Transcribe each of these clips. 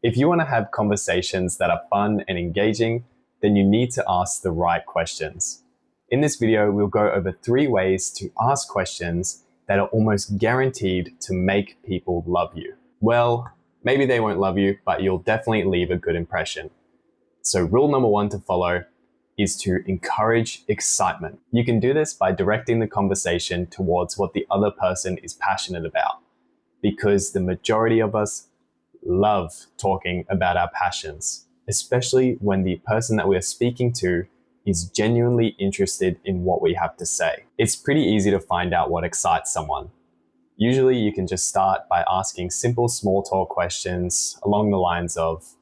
If you want to have conversations that are fun and engaging, then you need to ask the right questions. In this video, we'll go over 3 ways to ask questions that are almost guaranteed to make people love you. Well, maybe they won't love you, but you'll definitely leave a good impression. So rule number 1 to follow is to encourage excitement. You can do this by directing the conversation towards what the other person is passionate about, because the majority of us love talking about our passions, especially when the person that we are speaking to is genuinely interested in what we have to say. It's pretty easy to find out what excites someone. Usually you can just start by asking simple small talk questions along the lines of,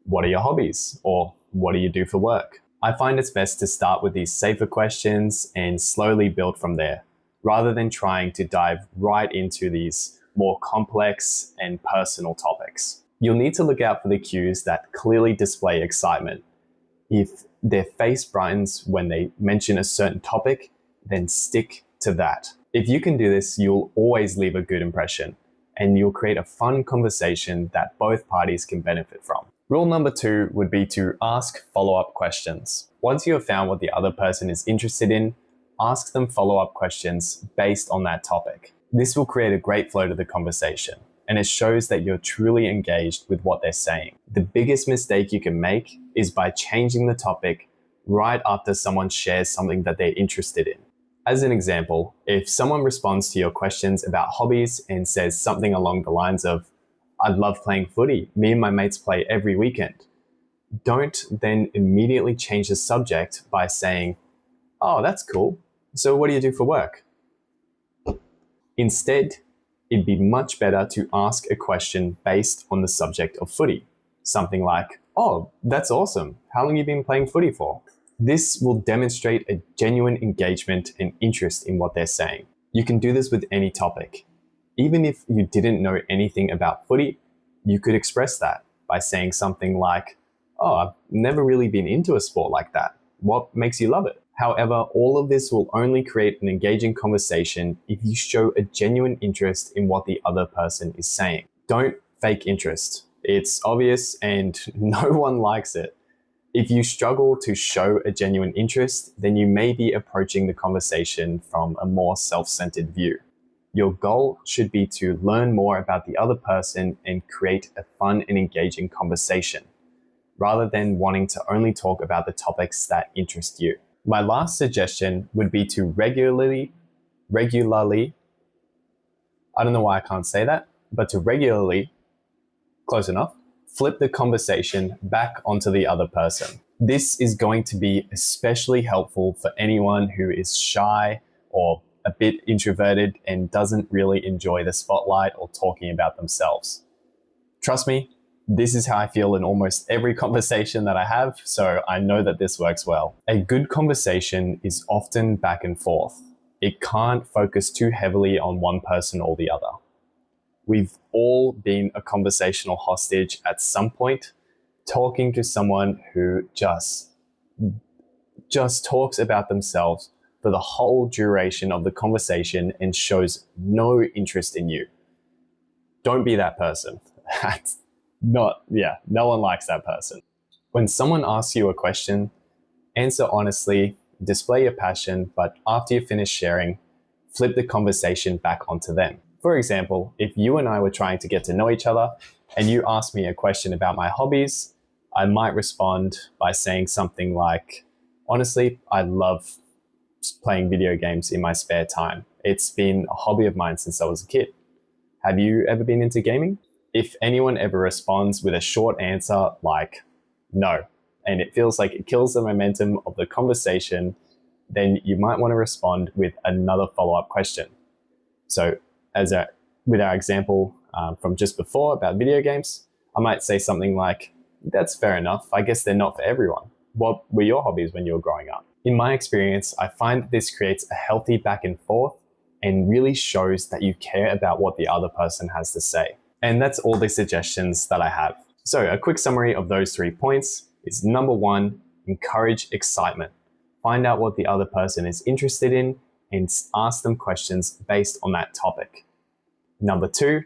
what are your hobbies? Or what do you do for work? I find it's best to start with these safer questions and slowly build from there, rather than trying to dive right into these more complex and personal topics. You'll need to look out for the cues that clearly display excitement. If their face brightens when they mention a certain topic, then stick to that. If you can do this, you'll always leave a good impression, and you'll create a fun conversation that both parties can benefit from. Rule number 2 would be to ask follow-up questions. Once you have found what the other person is interested in, ask them follow-up questions based on that topic. This will create a great flow to the conversation, and it shows that you're truly engaged with what they're saying. The biggest mistake you can make is by changing the topic right after someone shares something that they're interested in. As an example, if someone responds to your questions about hobbies and says something along the lines of, I love playing footy, me and my mates play every weekend, don't then immediately change the subject by saying, oh, that's cool, so what do you do for work? Instead, it'd be much better to ask a question based on the subject of footy. Something like, oh, that's awesome, how long have you been playing footy for? This will demonstrate a genuine engagement and interest in what they're saying. You can do this with any topic. Even if you didn't know anything about footy, you could express that by saying something like, oh, I've never really been into a sport like that. What makes you love it? However, all of this will only create an engaging conversation if you show a genuine interest in what the other person is saying. Don't fake interest. It's obvious and no one likes it. If you struggle to show a genuine interest, then you may be approaching the conversation from a more self-centered view. Your goal should be to learn more about the other person and create a fun and engaging conversation, rather than wanting to only talk about the topics that interest you. My last suggestion would be to regularly, I don't know why I can't say that, but to regularly, close enough, flip the conversation back onto the other person. This is going to be especially helpful for anyone who is shy or a bit introverted and doesn't really enjoy the spotlight or talking about themselves. Trust me, this is how I feel in almost every conversation that I have, so I know that this works well. A good conversation is often back and forth. It can't focus too heavily on one person or the other. We've all been a conversational hostage at some point, talking to someone who just talks about themselves for the whole duration of the conversation and shows no interest in you. Don't be that person. No one likes that person. When someone asks you a question, answer honestly, display your passion, but after you finish sharing, flip the conversation back onto them. For example, if you and I were trying to get to know each other and you asked me a question about my hobbies, I might respond by saying something like, honestly, I love playing video games in my spare time. It's been a hobby of mine since I was a kid. Have you ever been into gaming? If anyone ever responds with a short answer like no, and it feels like it kills the momentum of the conversation, then you might want to respond with another follow-up question. So with our example from just before about video games, I might say something like, that's fair enough, I guess they're not for everyone. What were your hobbies when you were growing up? In my experience, I find that this creates a healthy back and forth and really shows that you care about what the other person has to say. And that's all the suggestions that I have. So a quick summary of those 3 points is number 1, encourage excitement. Find out what the other person is interested in and ask them questions based on that topic. Number 2,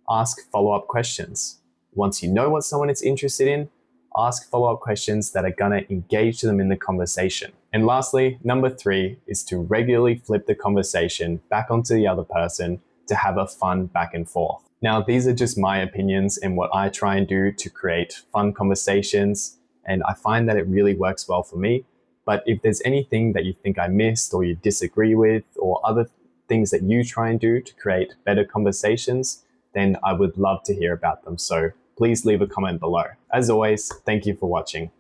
ask follow-up questions. Once you know what someone is interested in, ask follow-up questions that are gonna engage them in the conversation. And lastly, number 3 is to regularly flip the conversation back onto the other person to have a fun back and forth. Now, these are just my opinions and what I try and do to create fun conversations, and I find that it really works well for me. But if there's anything that you think I missed or you disagree with, or other things that you try and do to create better conversations, then I would love to hear about them. So please leave a comment below. As always, thank you for watching.